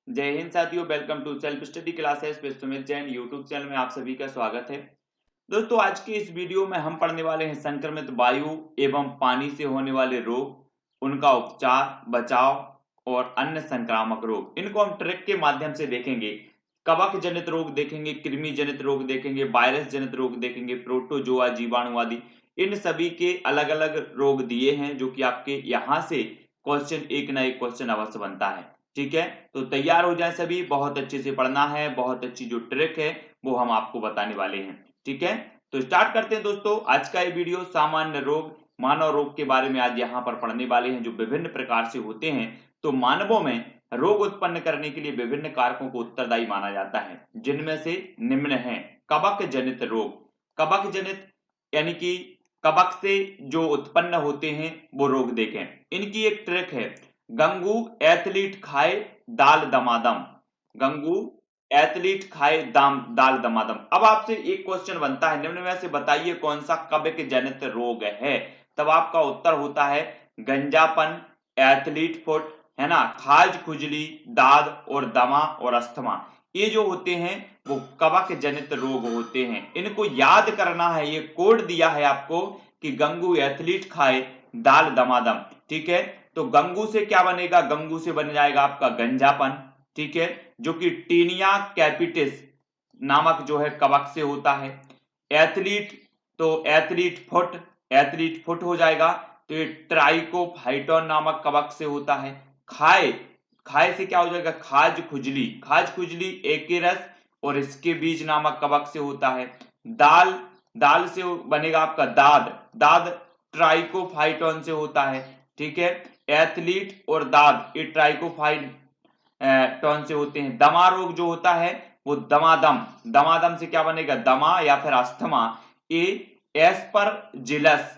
जय हिंद साथियों, welcome to self study classes पे सुमित जैन यूट्यूब चैनल में आप सभी का स्वागत है। दोस्तों, आज की इस वीडियो में हम पढ़ने वाले हैं संक्रमित वायु एवं पानी से होने वाले रोग, उनका उपचार, बचाव और अन्य संक्रामक रोग। इनको हम ट्रिक के माध्यम से देखेंगे। कवक जनित रोग देखेंगे, कृमि जनित रोग देखेंगे, वायरस जनित रोग देखेंगे, प्रोटोजोआ, जीवाणु आदि। इन सभी के अलग अलग रोग दिए हैं जो कि आपके यहाँ से क्वेश्चन एक ना एक क्वेश्चन अवश्य बनता है। ठीक है, तो तैयार हो जाए सभी। बहुत अच्छे से पढ़ना है, बहुत अच्छी जो ट्रिक है वो हम आपको बताने वाले हैं। ठीक है, तो स्टार्ट करते हैं दोस्तों। आज का ये वीडियो सामान्य रोग, मानव रोग के बारे में आज यहाँ पर पढ़ने वाले हैं, जो विभिन्न प्रकार से होते हैं। तो मानवों में रोग उत्पन्न करने के लिए विभिन्न कारकों को उत्तरदायी माना जाता है, जिनमें से निम्न है। कवक जनित रोग, कवक जनित यानी कि कवक से जो उत्पन्न होते हैं वो रोग देखें। इनकी एक ट्रिक है, गंगू एथलीट खाए दाल दमादम। गंगू एथलीट खाए दाल दमादम। अब आपसे एक क्वेश्चन बनता है, निम्न में से बताइए कौन सा कवक जनित रोग है। तब आपका उत्तर होता है गंजापन, एथलीट फुट, है ना, खाज खुजली, दाद और दमा और अस्थमा। ये जो होते हैं वो कवक जनित रोग होते हैं। इनको याद करना है, ये कोड दिया है आपको कि गंगू एथलीट खाए दाल दमादम। ठीक है, तो गंगू से क्या बनेगा, गंगू से बन जाएगा आपका गंजापन। ठीक है, जो कि टीनिया कैपिटिस नामक जो है कवक से होता है। एथलीट, तो एथलीट फुट हो जाएगा, तो ये ट्राइकोफाइटोन नामक कवक से होता है। खाए, खाए से क्या हो जाएगा, खाज खुजली, खाज खुजली एकेरस और इसके बीज नामक कवक से होता है। दाल, दाल से बनेगा आपका दाद, दाद ट्राइकोफाइटोन से होता है। ठीक है, एथलीट और दाद ये ट्राइकोफाइटोन से होते हैं। दमा रोग जो होता है वो दमादम, दमादम से क्या बनेगा, दमा या फिर अस्थमा, ए एस्परजिलस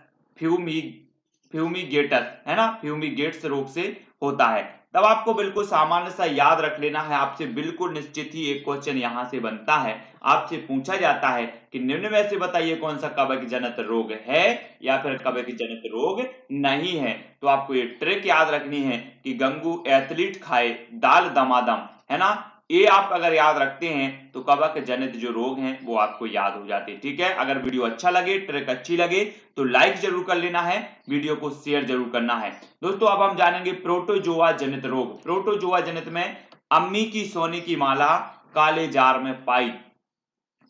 फ्यूमिगेटस, है ना, फ्यूमिगेट्स रोग से होता है। तब आपको बिल्कुल सामान्य सा याद रख लेना है। आपसे बिल्कुल निश्चित ही एक क्वेश्चन यहां से बनता है। आपसे पूछा जाता है कि निम्न में से बताइए कौन सा कवक जनित रोग है या फिर कवक जनित रोग नहीं है। तो आपको ये ट्रिक याद रखनी है कि गंगू एथलीट खाए दाल दमादम, है ना। ये आप अगर याद रखते हैं तो कवक जनित जो रोग हैं वो आपको याद हो जाते हैं। ठीक है, अगर वीडियो अच्छा लगे, ट्रिक अच्छी लगे तो लाइक जरूर कर लेना है, वीडियो को शेयर जरूर करना है। दोस्तों, अब हम जानेंगे प्रोटोजोआ जनित रोग। प्रोटोजोआ जनित में अम्मी की सोने की माला काले जार में पाई,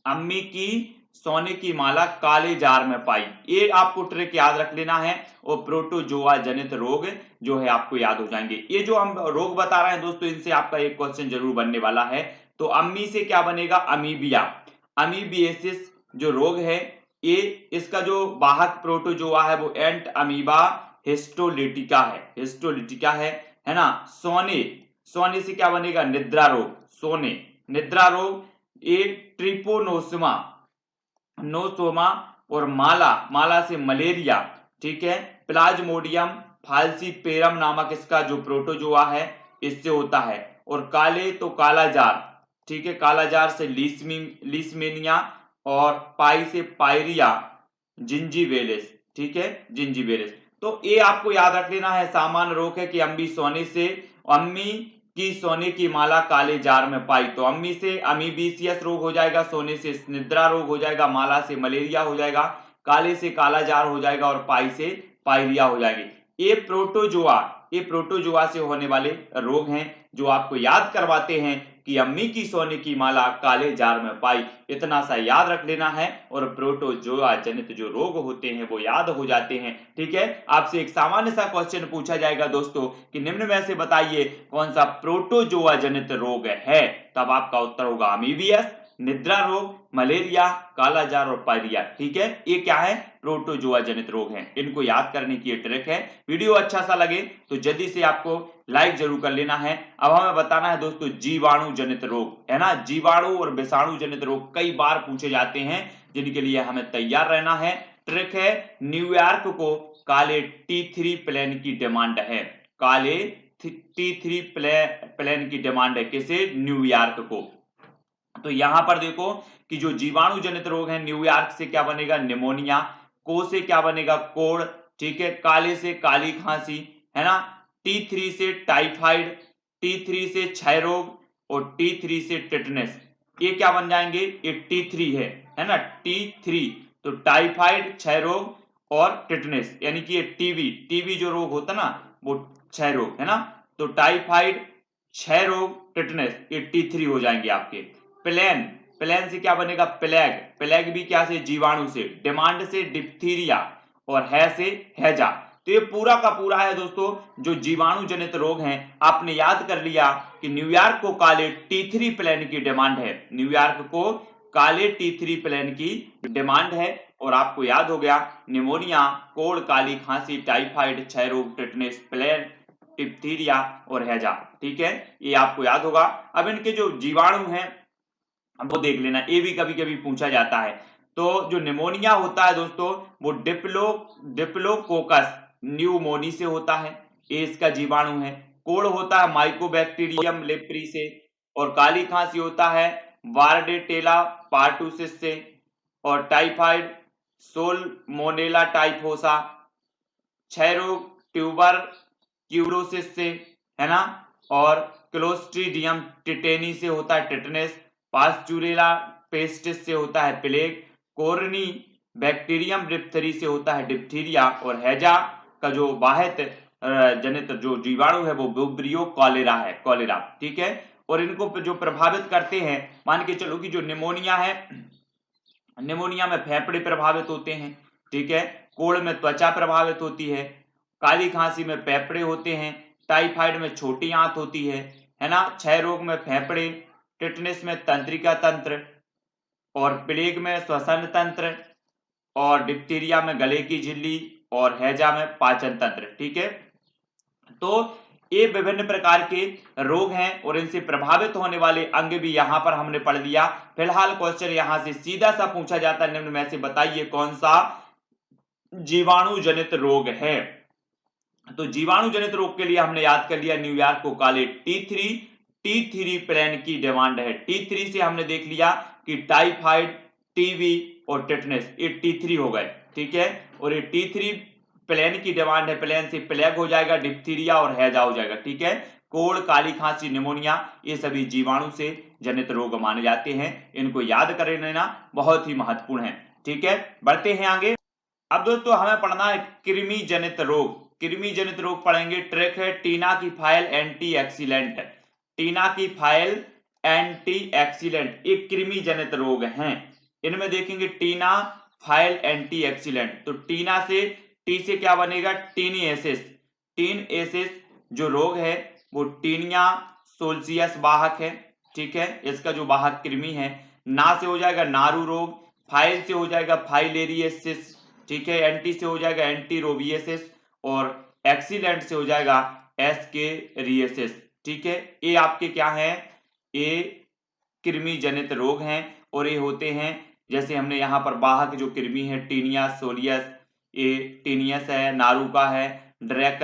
अम्मी की सोने की माला काले जार में पाई। ये आपको ट्रिक याद रख लेना है और प्रोटोजोआ जनित रोग जो है आपको याद हो जाएंगे। ये जो हम रोग बता रहे हैं दोस्तों, इनसे आपका एक क्वेश्चन जरूर बनने वाला है। तो अम्मी से क्या बनेगा, अमीबिया, अमीबिएसिस जो रोग है ये, इसका जो वाहक प्रोटोजोआ है वो एंट अमीबा हिस्टोलिटिका है, हिस्टोलिटिका है ना। सोने, सोने से क्या बनेगा, निद्रा रोग, सोने, निद्रा रोग ये ट्रिपोनोसोमा, नोसोमा और माला, माला से मलेरिया। ठीक है, प्लाज्मोडियम फाल्सीपेरम नामक इसका जो प्रोटोजोआ है इससे होता है। और काले तो काला जार, ठीक है, काला जार से लीसमेनिया और पाई से पायरिया जिंजीवेलिस। ठीक है, जिंजीवेलिस। तो ये आपको याद रख लेना है, सामान्य रोग है कि अम्मी सोने से, अम्मी की सोने की माला काले जार में पाई, तो अम्मी से अमीबीसियस रोग हो जाएगा, सोने से निद्रा रोग हो जाएगा, माला से मलेरिया हो जाएगा, काले से काला जार हो जाएगा और पाई से पायरिया हो जाएगी। ये प्रोटोजोआ, ये प्रोटोजोआ से होने वाले रोग हैं जो आपको याद करवाते हैं कि अम्मी की सोने की माला काले जार में पाई। इतना सा याद रख लेना है और प्रोटोजोआ जनित जो रोग होते हैं वो याद हो जाते हैं। ठीक है, आपसे एक सामान्य सा क्वेश्चन पूछा जाएगा दोस्तों कि निम्न में से बताइए कौन सा प्रोटोजोआ जनित रोग है। तब आपका उत्तर होगा अमीबियस, निद्रा रोग, मलेरिया, कालाजार और पायरिया। ठीक है, ये क्या है, प्रोटोजोआ जनित रोग हैं। इनको याद करने की ट्रिक है। वीडियो अच्छा सा लगे तो जल्दी से आपको लाइक जरूर कर लेना है। अब हमें बताना है दोस्तों जीवाणु जनित रोग, है ना। जीवाणु और विषाणु जनित रोग कई बार पूछे जाते हैं, जिनके लिए हमें तैयार रहना है। ट्रिक है, न्यूयॉर्क को काले T3 प्लेन की डिमांड है, काले T3 प्लेन की डिमांड है, किसे, न्यूयॉर्क को। तो यहां पर देखो कि जो जीवाणु जनित रोग है, न्यूयॉर्क से क्या बनेगा, निमोनिया, को से क्या बनेगा, कोड़, ठीक है, काले से काली खांसी, है ना, T3 से टाइफाइड, T3 से क्षय रोग, और T3 से टिटनेस, ये क्या बन जाएंगे, ये T3 है ना, T3। तो टाइफाइड, क्षय रोग और टिटनेस, यानी कि ये टीबी जो रोग होता ना वो क्षय रोग है ना। तो टाइफाइड, क्षय रोग, टिटनेस, ये T3 हो जाएंगे आपके। प्लेन से क्या बनेगा, प्लेग भी क्या से, जीवाणु से, डिमांड से डिप्थीरिया और है से हैजा। तो ये पूरा का पूरा है दोस्तों जो जीवाणु जनित रोग हैं। आपने याद कर लिया कि न्यूयॉर्क को काले T3 प्लेन की डिमांड है, न्यूयॉर्क को काले T3 प्लेन की डिमांड है। और आपको याद हो गया निमोनिया, कोड़, काली खांसी, टाइफाइड, क्षय रोग, टिटनेस, प्लेन, डिप्थीरिया और हैजा। ठीक है, ये आपको याद होगा। अब इनके जो जीवाणु हैं वो देख लेना, ये भी कभी कभी पूछा जाता है। तो जो निमोनिया होता है दोस्तों वो डिप्लोकोकस न्यूमोनी से होता है, ये इसका जीवाणु है। कोड़ होता है माइकोबैक्टीरियम लेप्री से, और काली खांसी होता है वार्डेटेला पार्टुसिस से, और टाइफाइड सोलमोनेला टाइफोसा, क्षय रोग ट्यूबर क्यूरोसिस से, है ना, और क्लोस्ट्रीडियम टिटेनी से होता है टिटनेस, पास्चुरेला पेस्टिस से होता है प्लेग, कोरनी बैक्टीरियम डिप्थरी से होता है डिप्थीरिया, और हैजा का जो वाहित जनित जो जीवाणु है वो विब्रियो कॉलेरा है, कॉलेरा। ठीक है, और इनको जो प्रभावित करते हैं, मान के चलो कि जो निमोनिया है, निमोनिया में फेफड़े प्रभावित होते हैं। ठीक है, कोड़ में त्वचा प्रभावित होती है, काली खांसी में फेफड़े होते हैं, टाइफाइड में छोटी आंत होती है ना, क्षय रोग में फेफड़े, टिटनेस में तंत्रिका तंत्र, और प्लेग में श्वसन तंत्र, और डिप्थीरिया में गले की झिल्ली, और हैजा में पाचन तंत्र। ठीक है, तो ये विभिन्न प्रकार के रोग हैं और इनसे प्रभावित होने वाले अंग भी यहां पर हमने पढ़ लिया। फिलहाल क्वेश्चन यहां से सीधा सा पूछा जाता है, निम्न में से बताइए कौन सा जीवाणु जनित रोग है। तो जीवाणु जनित रोग के लिए हमने याद कर लिया न्यूयॉर्क को काले T3 प्लेन की डिमांड है। T3 से हमने देख लिया कि टाइफाइड, टीबी और टिटनेस, ये T3 हो गए। ठीक है, और ये T3 प्लेन की डिमांड है, प्लेन से प्लेग हो जाएगा, डिप्थीरिया और हैजा हो जाएगा। ठीक है, कोड़, काली खांसी, निमोनिया, ये सभी जीवाणु से जनित रोग माने जाते हैं, इनको याद कर लेना बहुत ही महत्वपूर्ण है। ठीक है, बढ़ते हैं आगे। अब दोस्तों हमें पढ़ना है कृमि जनित रोग। कृमि जनित रोग पढ़ेंगे, ट्रिक है टीना की फाइल एंटी एक्सीलेंट, टीना की फाइल एंटी एक्सीलेंट, ये कृमि जनित रोग हैं। इनमें देखेंगे टीना फाइल एंटी एक्सीलेंट, तो टीना से, टी से क्या बनेगा, टीनिएसिस, टीनिएसिस जो रोग है वो टीनिया सोल्सियस वाहक है। ठीक है, इसका जो वाहक कृमि है। ना से हो जाएगा नारू रोग, फाइल से हो जाएगा फाइलेरियसिस। ठीक है, एंटी से हो जाएगा एंटीरोबियसिस, और एक्सीलेंट से हो जाएगा एस्केरियसिस। ठीक है, ये आपके क्या है, ये कृमि जनित रोग हैं, और ये होते हैं जैसे हमने यहाँ पर वाहक जो कृमि है टीनिया सोलियस, ये टीनियस है, नारू का है, ड्रैक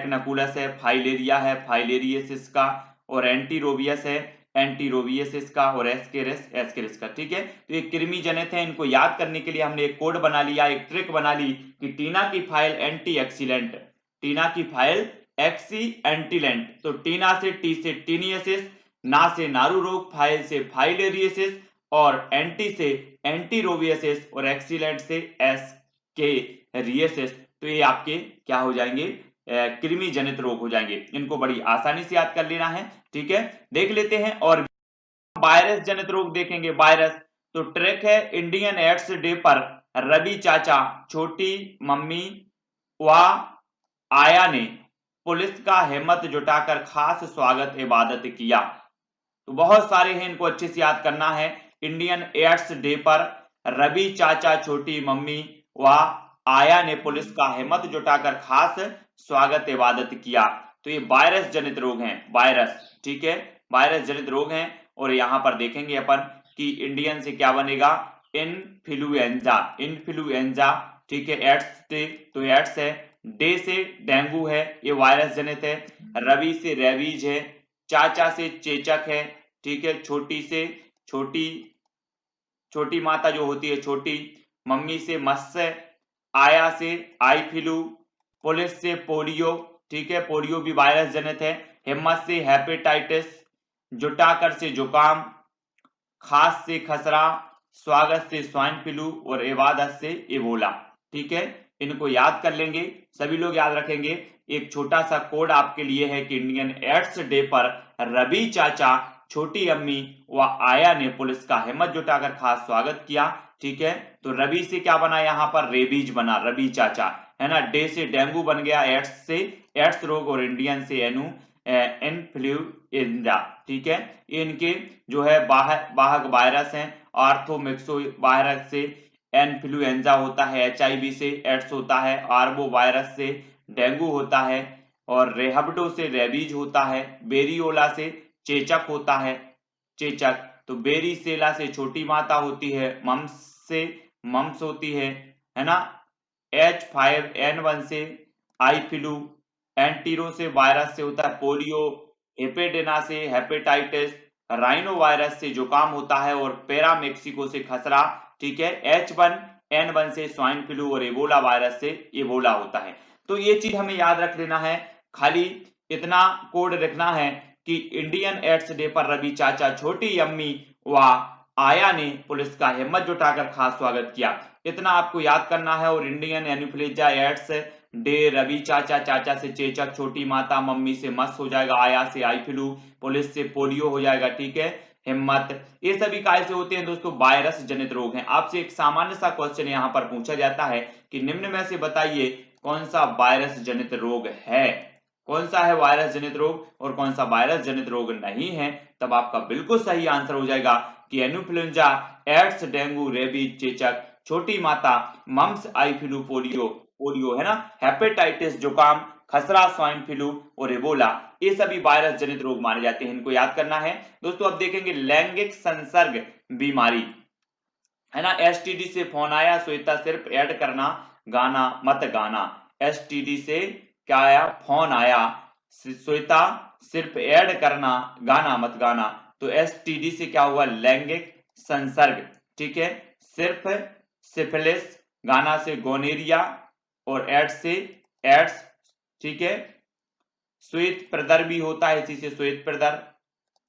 नकुलस है, फाइलेरिया है, फाइलेरियसिस का, और एंटीरोबियस है, एंटीरोबियसिस का, और एस्केरिस का। ठीक है, तो ये कृमि जनित है, इनको याद करने के लिए हमने एक कोड बना लिया, एक ट्रिक बना ली कि टीना की फाइल एंटी एक्सीलेंट, टीना की फाइल एक्सी एंटीलेंट, तो टीना से टी से टीनियसिस, ना से नारू रोग, फाइल से फाइलेरियसिस, और एंटी से एंटीरोबियसिस, और एक्सीलेंट से एस्केरियसिस। तो ये आपके क्या हो जाएंगे, कृमि जनित रोग हो जाएंगे, इनको बड़ी आसानी से याद कर लेना है। ठीक है, देख लेते हैं। और वायरस जनित रोग देखेंगे, वायरस, तो ट्रैक है इंडियन एड्स डे पर रवि चाचा, छोटी मम्मी व आया ने पुलिस का हिम्मत जुटाकर खास स्वागत इबादत किया। तो बहुत सारे हैं, इनको अच्छे से याद करना है। इंडियन एड्स डे पर रवि चाचा, छोटी मम्मी व आया ने पुलिस का हिम्मत जुटाकर खास स्वागत इबादत किया। तो ये वायरस जनित रोग हैं, वायरस। ठीक है, वायरस जनित रोग हैं, और यहां पर देखेंगे अपन कि इंडियन से क्या बनेगा, इन्फ्लुएंजा, इन्फ्लुएंजा। ठीक है, एड्स से तो एड्स है, डे से डेंगू है, ये वायरस जनित है, रवि से रेबीज है, चाचा से चेचक है। ठीक है, छोटी से छोटी माता जो होती है छोटी, मम्मी से मत्स्य, आया से आई फ्लू, पुलिस से पोलियो। ठीक है, पोलियो भी वायरस जनित है, हिम्मत से हेपेटाइटिस, जुटाकर से जुकाम, खास से खसरा, स्वागत से स्वाइन फ्लू और इबादत से इबोला। ठीक है, इनको याद कर लेंगे, सभी लोग याद रखेंगे। एक छोटा सा कोड आपके लिए है कि इंडियन एड्स डे पर रवि चाचा, छोटी अम्मी व आया ने पुलिस का हिम्मत जुटाकर खास स्वागत किया। ठीक है, तो रवि से क्या बना, यहाँ पर रेबीज बना, रवि चाचा है ना। डे से डेंगू बन गया, एड्स से एड्स रोग और इंडियन से इन्फ्लुएंजा। ठीक है, इनके जो है वाहक वायरस हैं। आर्थोमिक्सो वायरस से इन्फ्लुएंजा होता है, एचआईवी से एड्स होता है, आर्बो वायरस से डेंगू होता है और रेहब्डो से रेबीज होता है, बेरियोला से चेचक होता है, चेचक। तो बेरीसेला से छोटी माता होती है, मम्स से मम्स होती है ना। H5N1 से आई फ्लू, एंटीरो से वायरस से होता है पोलियो, हेपेडेना से हेपेटाइटिस, राइनो वायरस से जुकाम होता है और पैरामेक्सिको से खसरा। ठीक है, H1N1 से स्वाइन फ्लू और एबोला वायरस से एबोला होता है। तो ये चीज हमें याद रख लेना है, खाली इतना कोड रखना है कि इंडियन एड्स डे पर रवि चाचा, छोटी अम्मी व आया ने पुलिस का हिम्मत जुटाकर खास स्वागत किया। इतना आपको याद करना है। और इंडियन एन्युफ्लुएंजा एड्स डे, रवि चाचा, चाचा से चेचक, छोटी माता, मम्मी से मस हो जाएगा, आया से आई फ्लू, पुलिस से पोलियो हो जाएगा। ठीक है, हिम्मत, ये सभी काय से होते हैं दोस्तों, वायरस जनित रोग हैं। आपसे एक सामान्य सा क्वेश्चन यहाँ पर पूछा जाता है कि निम्न में से बताइए कौन सा वायरस जनित रोग है, कौन सा है वायरस जनित रोग और कौन सा वायरस जनित रोग नहीं है। तब आपका बिल्कुल सही आंसर हो जाएगा कि एन्युफ्लुएंजा, एड्स, डेंगू, रेबीज, चेचक, छोटी माता, mums, eye flu, polio, polio है ना, हेपेटाइटिस, जुकाम, खसरा, स्वाइन फ्लू और इबोला, ये सभी वायरस जनित रोग माने जाते हैं। इनको याद करना है दोस्तों। अब देखेंगे लैंगिक संसर्ग बीमारी है ना। एसटीडी से फोन आया, श्वेता सिर्फ ऐड करना, गाना मत गाना। एसटीडी से क्या आया, फोन आया, श्वेता सिर्फ ऐड करना, गाना मत गाना। तो एसटीडी से क्या हुआ, लैंगिक संसर्ग। ठीक है, सिर्फ सिफिलिस, गाना से गोनेरिया और एड्स से एड्स। ठीक है, श्वेत प्रदर भी होता है, इसी से श्वेत प्रदर।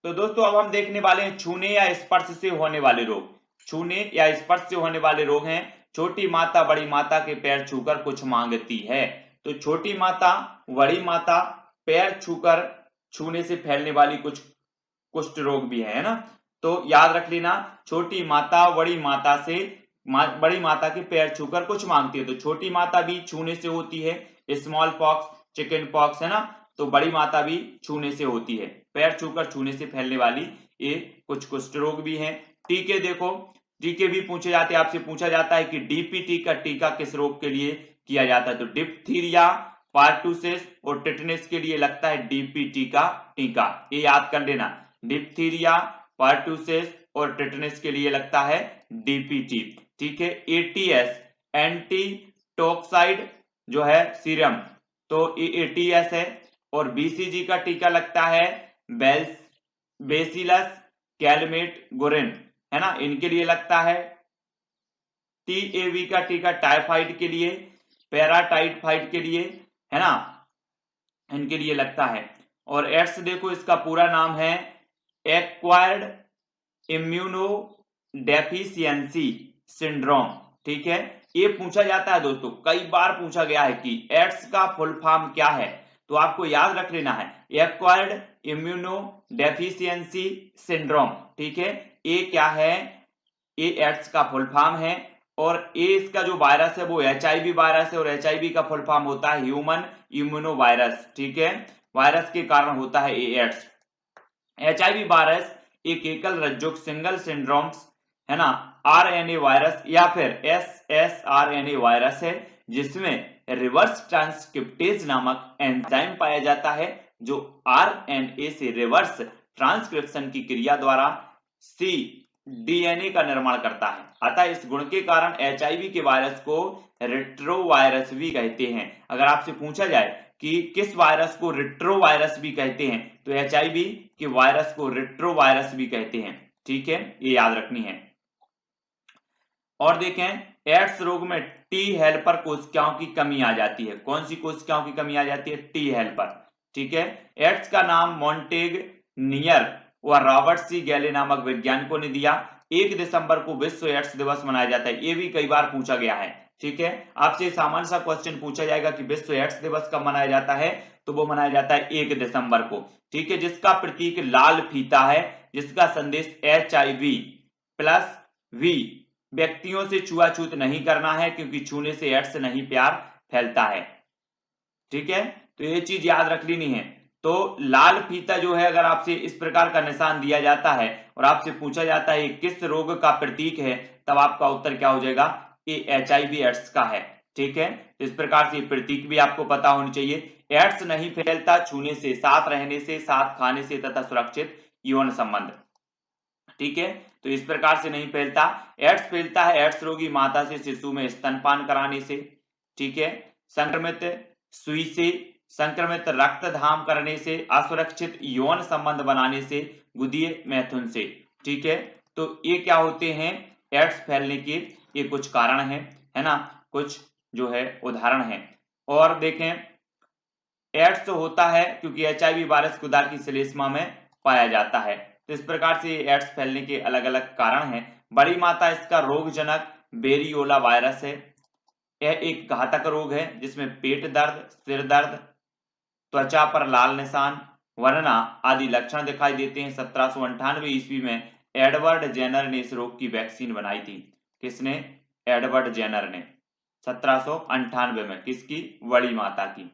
तो दोस्तों अब हम देखने वाले हैं छूने या स्पर्श से होने वाले रोग। छूने या स्पर्श से होने वाले रोग हैं, छोटी माता बड़ी माता के पैर छूकर कुछ मांगती है। तो छोटी माता बड़ी माता पैर छूकर, छूने से फैलने वाली कुछ कुष्ठ रोग भी है ना। तो याद रख लेना, छोटी माता बड़ी माता से बड़ी माता के पैर छूकर कुछ मांगती है। तो छोटी माता भी छूने से होती है, स्मॉल पॉक्स, चिकन पॉक्स है ना। तो बड़ी माता भी छूने से होती है, पैर छूकर छूने से फैलने वाली ये कुछ कुष्ठ रोग भी हैं। टीके देखो, टीके भी पूछे जाते हैं, आपसे पूछा जाता है कि डीपीटी का टीका किस रोग के लिए किया जाता है। तो डिप्थीरिया, पार्टुसिस और टिटनेस के लिए लगता है डीपीटी का टीका, ये याद कर लेना। डिप्थीरिया, पार्टुसिस और टिटनेस के लिए लगता है डीपीटी। ठीक है, एटीएस, एंटी टॉक्साइड जो है सीरम, तो ये एटीएस है। और बीसीजी का टीका लगता है बेसिलस कैलमेट गुरिन है ना, इनके लिए लगता है। टीएवी का टीका टाइफाइड के लिए, पैराटाइफाइड के लिए है ना, इनके लिए लगता है। और एड्स देखो, इसका पूरा नाम है एक्वायर्ड इम्यूनो डेफिशिएंसी सिंड्रोम। ठीक है, ये पूछा जाता है दोस्तों, कई बार पूछा गया है कि एड्स का फुल फॉर्म क्या है। तो आपको याद रख लेना है एक्वायर्ड इम्यूनो डेफिशिएंसी सिंड्रोम। ठीक है, ये क्या है, ये एड्स का फुल फॉर्म है। और ये इसका जो वायरस है वो एचआईवी वायरस है, और एचआईवी का फुल फॉर्म होता है ह्यूमन इम्यूनो वायरस। ठीक है, वायरस के कारण होता है ये एड्स। एचआईवी वायरस एक एकल रज्जुक सिंगल सिंड्रोम्स है ना, आरएनए वायरस या फिर एसएसआरएनए वायरस है, जिसमें रिवर्स ट्रांसक्रिप्टेज नामक एंजाइम पाया जाता है, जो आरएनए से रिवर्स ट्रांसक्रिप्शन की क्रिया द्वारा डीएनए का निर्माण करता है। अतः इस गुण के कारण एचआईवी के वायरस को रेट्रोवायरस भी कहते हैं। अगर आपसे पूछा जाए कि किस वायरस को रेट्रोवायरस भी कहते हैं, तो एचआईवी के वायरस को रेट्रोवायरस भी कहते हैं। ठीक है, ये याद रखनी है। और देखें, एड्स रोग में टी हेल्पर कोशिकाओं की कमी आ जाती है। कौन सी कोशिकाओं की कमी आ जाती है, टी हेल्पर। ठीक है। एड्स का नाम मॉन्टेगनियर व रॉबर्ट सी गैले नामक वैज्ञानिकों ने दिया। 1 दिसंबर को विश्व एड्स दिवस मनाया जाता है। ये भी कई बार पूछा गया है। ठीक है, आपसे सामान्य सा क्वेश्चन पूछा जाएगा कि विश्व एड्स दिवस कब मनाया जाता है, तो वो मनाया जाता है 1 दिसंबर को। ठीक है, जिसका प्रतीक लाल फीता है, जिसका संदेश HIV प्लस वी, व्यक्तियों से छुआछूत नहीं करना है क्योंकि छूने से एड्स नहीं प्यार फैलता है। ठीक है, तो ये चीज याद रख लेनी है। तो लाल फीता जो है, अगर आपसे इस प्रकार का निशान दिया जाता है और आपसे पूछा जाता है किस रोग का प्रतीक है, तब आपका उत्तर क्या हो जाएगा, ये HIV एड्स का है। ठीक है, तो इस प्रकार से प्रतीक भी आपको पता होनी चाहिए। एड्स नहीं फैलता छूने से, साथ रहने से, साथ खाने से तथा सुरक्षित यौन संबंध। ठीक है, तो इस प्रकार से नहीं फैलता। एड्स फैलता है एड्स रोगी माता से शिशु में स्तनपान कराने से। ठीक है, संक्रमित सुई से, संक्रमित रक्त धाम करने से, असुरक्षित यौन संबंध बनाने से, गुदीय मैथुन से। ठीक है, तो ये क्या होते हैं एड्स फैलने के, ये कुछ कारण है ना, कुछ जो है उदाहरण है। और देखें, एड्स तो होता है क्योंकि HIV वायरस खुदा की श्लेष्मा में पाया जाता है। तो इस प्रकार से एड्स फैलने के अलग अलग कारण हैं। बड़ी माता इसका रोगजनक बेरियोला वायरस है। यह एक घातक रोग है जिसमें पेट दर्द, सिर दर्द, त्वचा पर लाल निशान, वरना आदि लक्षण दिखाई देते हैं। 1798 ईस्वी में एडवर्ड जेनर ने इस रोग की वैक्सीन बनाई थी। किसने, एडवर्ड जेनर ने, 1798 में। किसकी, बड़ी माता की।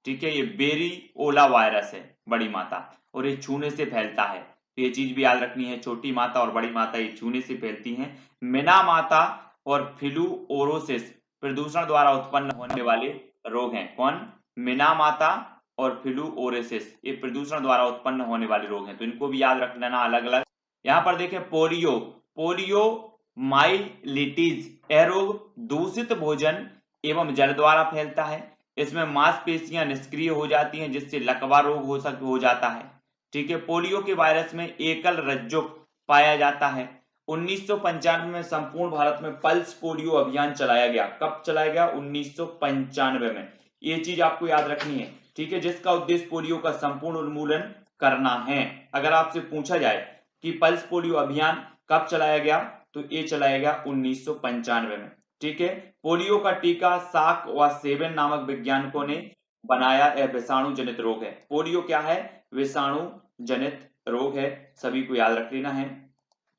ठीक है, ये बेरियोला वायरस है बड़ी माता, और ये छूने से फैलता है। तो ये चीज भी याद रखनी है, छोटी माता और बड़ी माता ये छूने से फैलती हैं। मिना माता और फ्लूओरोसिस प्रदूषण द्वारा उत्पन्न होने वाले रोग हैं। कौन, मिना माता और फ्लूओरोसिस, ये प्रदूषण द्वारा उत्पन्न होने वाले रोग हैं, तो इनको भी याद रख लेना अलग अलग। यहाँ पर देखें पोलियो, पोलियो माइलिटीज, यह रोग दूषित भोजन एवं जल द्वारा फैलता है। इसमें मांसपेशियां निष्क्रिय हो जाती हैं जिससे लकवा रोग हो जाता है। ठीक है, पोलियो के वायरस में एकल रज्जुक पाया जाता है। 1995 में संपूर्ण भारत में पल्स पोलियो अभियान चलाया गया। कब चलाया गया, 1995 में। ये चीज आपको याद रखनी है। ठीक है, जिसका उद्देश्य पोलियो का संपूर्ण उन्मूलन करना है। अगर आपसे पूछा जाए कि पल्स पोलियो अभियान कब चलाया गया, तो ये चलाया गया 1995 में। ठीक है, पोलियो का टीका साक व सेवन नामक वैज्ञानिकों ने बनाया। यह विषाणु जनित रोग है। पोलियो क्या है, विषाणु जनित रोग है, सभी को याद रख लेना है।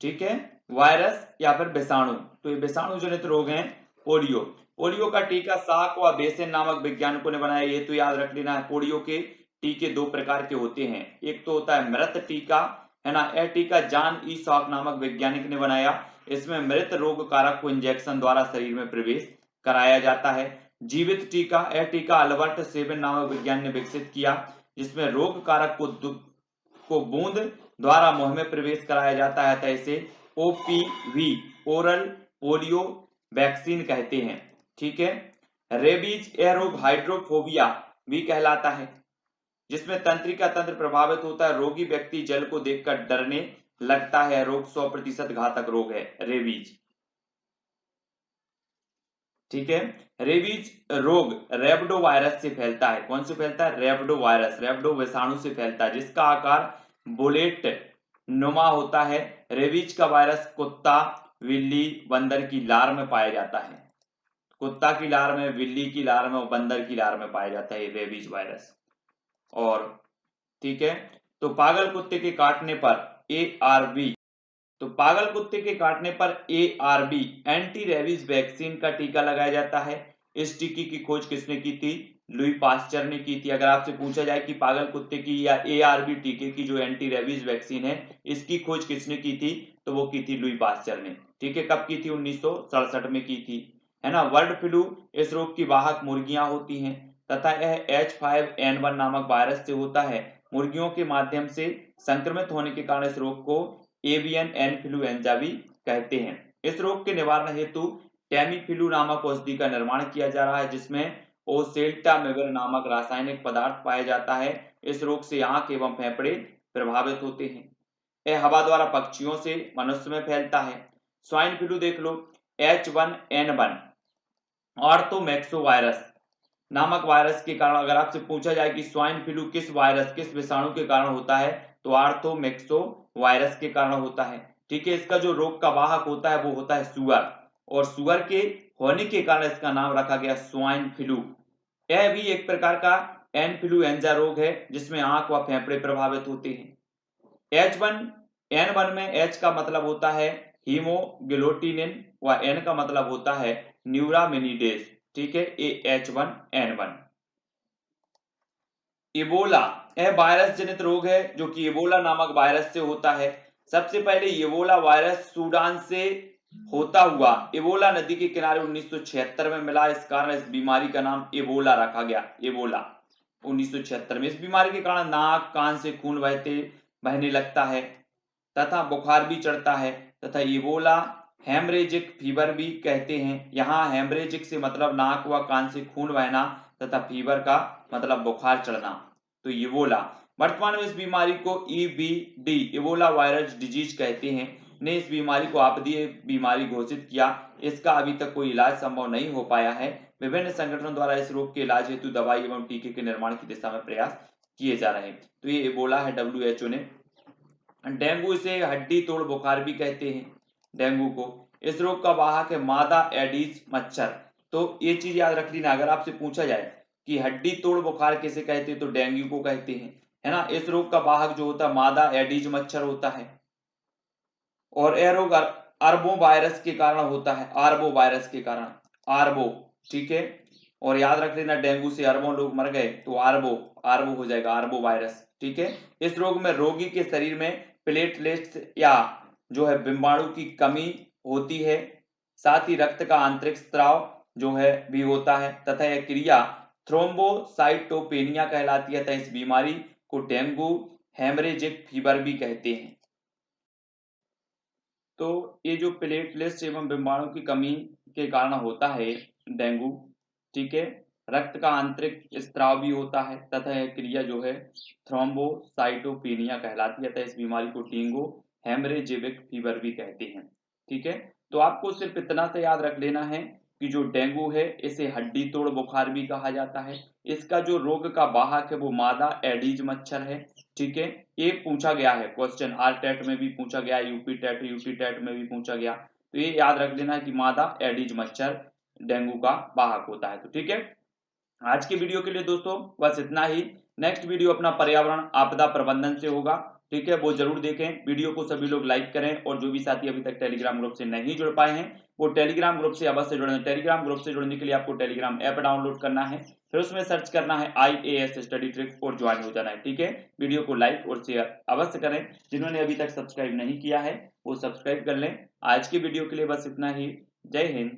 ठीक है, वायरस या फिर विषाणु, तो ये विषाणु जनित रोग हैं पोलियो। पोलियो का टीका साक व बेसेन नामक वैज्ञानिकों ने बनाया, ये तो याद रख लेना है। पोलियो के टीके 2 प्रकार के होते हैं, एक तो होता है मृत टीका, है ना। यह टीका जॉन ई सॉक नामक वैज्ञानिक ने बनाया। इसमें मृत रोग कारक को इंजेक्शन द्वारा शरीर में प्रवेश कराया जाता है। जीवित टीका, यह टीका अल्बर्ट सेवन नामक विज्ञानी ने विकसित किया, जिसमें रोग कारक को बूंद द्वारा मुंह में प्रवेश कराया जाता है। तो इसे OPV, ओरल पोलियो वैक्सीन कहते हैं। ठीक है, रेबीज, यह रोग हाइड्रोफोबिया भी कहलाता है, जिसमें तंत्रिका तंत्र प्रभावित होता है। रोगी व्यक्ति जल को देखकर डरने लगता है। रोग 100% घातक रोग है रेबीज। ठीक है, रेबीज रोग रेबडो वायरस से फैलता है। कौन से फैलता है, रेबडो वायरस, रेबडो विषाणु से फैलता है, जिसका आकार बुलेट नुमा होता है। रेबीज का वायरस कुत्ता, बिल्ली, बंदर की लार में पाया जाता है। कुत्ता की लार में, बिल्ली की लार में और बंदर की लार में पाया जाता है रेबीज वायरस। और ठीक है, तो पागल कुत्ते के काटने पर ARV, तो पागल कुत्ते के काटने पर ARV एंटी रेबीज वैक्सीन का टीका लगाया जाता है। इस टीके की खोज किसने की थी, लुई पास्चर ने की थी। अगर आपसे पूछा जाए कि पागल कुत्ते की या ARV टीके की जो एंटी रेबीज वैक्सीन है, इसकी खोज किसने की थी, तो वो की थी लुई पास्चर ने। ठीक है, कब की थी, 1967 में की थी, है ना। बर्ड फ्लू, इस रोग की वाहक मुर्गियां होती हैं तथा यह H5N1 नामक वायरस से होता है। मुर्गियों के माध्यम से संक्रमित होने के कारण इस रोग को एवियन इन्फ्लुएंजा भी कहते हैं। इस रोग के निवारण हेतु टेमीफ्लू नामक औषधि का निर्माण किया जा रहा है, जिसमें ओसेल्टामिविर नामक रासायनिक पदार्थ पाया जाता है। इस रोग से आंख एवं फेफड़े प्रभावित होते हैं। यह हवा द्वारा पक्षियों से मनुष्य में फैलता है। स्वाइन फ्लू देख लो, H1N1 ऑर्थोमैक्सो वायरस नामक वायरस के कारण अगर आपसे पूछा जाए कि स्वाइन फ्लू किस वायरस किस विषाणु के कारण होता है तो आर्थोमैक्सो वायरस के कारण होता है। ठीक है, इसका जो रोग का वाहक होता है वो होता है सुअर, और सुअर के होने के कारण इसका नाम रखा गया स्वाइन फ्लू। यह भी एक प्रकार का इन्फ्लुएंजा रोग है जिसमें आंख व फेफड़े प्रभावित होते हैं। H1N1 में H का मतलब होता है हीमोग्लोटिनिन व N का मतलब होता है न्यूरामिनिडेज। ठीक है, ये H1N1। इबोला, यह वायरस जनित रोग है जो कि इबोला नामक वायरस से होता है। सबसे पहले इबोला वायरस सूडान से होता हुआ इबोला नदी के किनारे 1976 में मिला, इस कारण इस बीमारी का नाम इबोला रखा गया। इबोला 1976 में। इस बीमारी के कारण नाक कान से खून बहने लगता है तथा बुखार भी चढ़ता है तथा इबोला हेमरेजिक फीवर भी कहते हैं। यहाँ हेमरेजिक से मतलब नाक व कान से खून बहना तथा फीवर का मतलब बुखार चढ़ना। तो इबोला वर्तमान में इस बीमारी को EBD इबोला वायरस डिजीज कहते हैं ने इस बीमारी को आपदीय बीमारी घोषित किया। इसका अभी तक कोई इलाज संभव नहीं हो पाया है। विभिन्न संगठनों द्वारा इस रोग के इलाज हेतु दवाई एवं टीके के निर्माण की दिशा में प्रयास किए जा रहे हैं। तो ये इबोला है WHO ने। डेंगू, इसे हड्डी तोड़ बुखार भी कहते हैं डेंगू को। इस रोग का वाहक है मादा एडीज मच्छर। तो ये चीज याद रख लेना, अगर आपसे पूछा जाए कि हड्डी तोड़ बुखार किसे कहते हैं तो डेंगू को कहते हैं, है ना। इस रोग का वाहक जो होता है मादा एडीज मच्छर होता है और यह रोग अरबो वायरस के कारण होता है, आरबो वायरस के कारण, आरबो। ठीक है, और याद रख लेना डेंगू से अरबों लोग मर गए तो आरबो हो जाएगा, आरबो वायरस। ठीक है, इस रोग में रोगी के शरीर में प्लेटलेट्स या जो है बिंबाणु की कमी होती है, साथ ही रक्त का आंतरिक स्त्राव जो है भी होता है तथा यह क्रिया थ्रोम्बोसाइटोपेनिया कहलाती है तथा इस बीमारी को डेंगू हेमरेजिक फीवर भी कहते हैं। तो ये जो प्लेटलेट्स एवं बिंबाणु की कमी के कारण होता है डेंगू, ठीक है, रक्त का आंतरिक स्त्राव भी होता है तथा यह क्रिया जो है थ्रोम्बोसाइटोपेनिया कहलाती है तथा इस बीमारी को डेंगू हेमरेजिक फीवर भी कहते हैं। ठीक है, तो आपको सिर्फ इतना से याद रख लेना है कि जो डेंगू है इसे हड्डी तोड़ बुखार भी कहा जाता है। इसका जो रोग का वाहक है वो मादा एडीज मच्छर है। ठीक है, ये पूछा गया है क्वेश्चन, RTET में भी पूछा गया, UP TET में भी पूछा गया। तो ये याद रख लेना कि मादा एडीज मच्छर डेंगू का वाहक होता है। तो ठीक है, आज की वीडियो के लिए दोस्तों बस इतना ही। नेक्स्ट वीडियो अपना पर्यावरण आपदा प्रबंधन से होगा। ठीक है, वो जरूर देखें। वीडियो को सभी लोग लाइक करें और जो भी साथी अभी तक टेलीग्राम ग्रुप से नहीं जुड़ पाए हैं वो टेलीग्राम ग्रुप से अवश्य जुड़ें। टेलीग्राम ग्रुप से जुड़ने के लिए आपको टेलीग्राम ऐप डाउनलोड करना है, फिर उसमें सर्च करना है IAS स्टडी ट्रिक और ज्वाइन हो जाना है। ठीक है, वीडियो को लाइक और शेयर अवश्य करें। जिन्होंने अभी तक सब्सक्राइब नहीं किया है वो सब्सक्राइब कर लें। आज की वीडियो के लिए बस इतना ही। जय हिंद।